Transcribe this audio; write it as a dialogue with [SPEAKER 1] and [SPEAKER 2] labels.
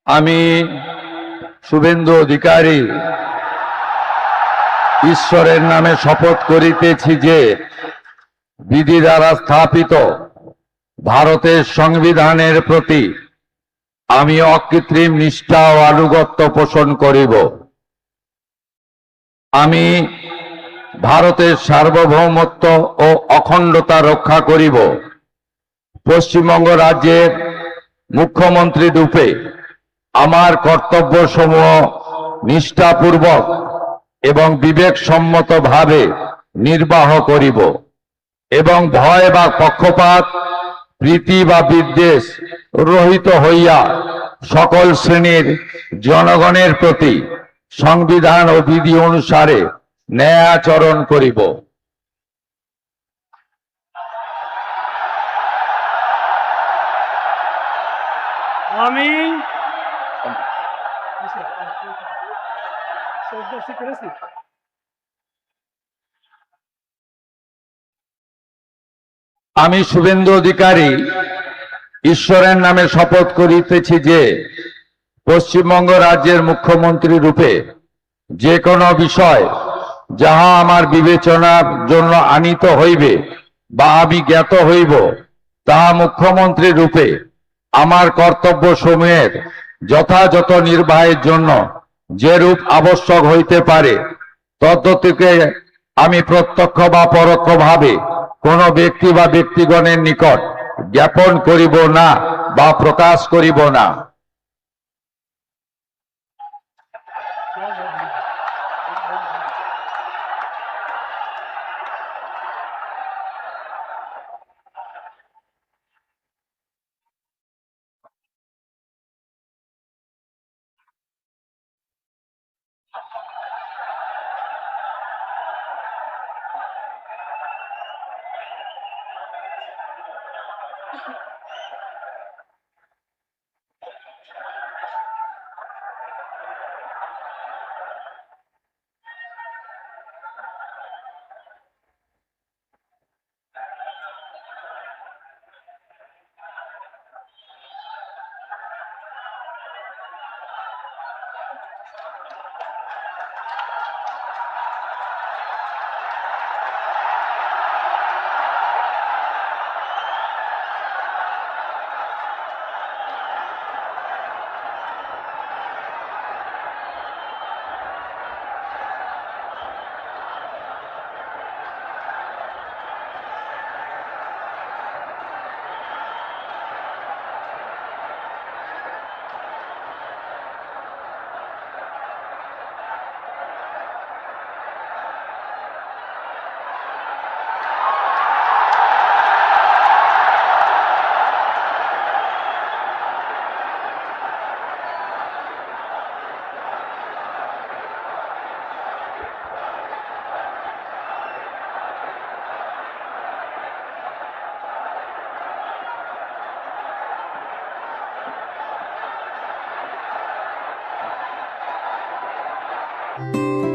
[SPEAKER 1] আমি শুভেন্দু অধিকারী ঈশ্বরের নামে শপথ করিতেছি যে বিধি দ্বারা স্থাপিত ভারতের সংবিধানের প্রতি আমি অকৃত্রিম নিষ্ঠা ও আনুগত্য পোষণ করিব। আমি ভারতের সার্বভৌমত্ব ও অখণ্ডতা রক্ষা করিব। পশ্চিমবঙ্গ রাজ্যের মুখ্যমন্ত্রী রূপে আমার কর্তব্যসমূহ নিষ্ঠাপূর্বক এবং বিবেকসম্মতভাবে নির্বাহ করিব এবং ভয় বা পক্ষপাত, প্রীতি বা বিদ্বেষ রহিত হইয়া সকল শ্রেণীর জনগণের প্রতি সংবিধান ও বিধি অনুসারে ন্যায় আচরণ করিব।
[SPEAKER 2] আমি
[SPEAKER 1] আমি শুভেন্দু অধিকারী ঈশ্বরের নামে শপথ করিতেছি যে পশ্চিমবঙ্গ রাজ্যের মুখ্যমন্ত্রী রূপে যে কোনো বিষয় যাহা আমার বিবেচনার জন্য আনীত হইবে বা আমি জ্ঞাত হইব, তাহা মুখ্যমন্ত্রী রূপে আমার কর্তব্য সমূহের যথাযথ নির্বাহের জন্য যেরূপ আবশ্যক হইতে পারে তদ্গতিকে আমি প্রত্যক্ষ বা পরোক্ষভাবে কোনো ব্যক্তি বা ব্যক্তিগণের নিকট জ্ঞাপন করিব না বা প্রকাশ করিব না।
[SPEAKER 3] you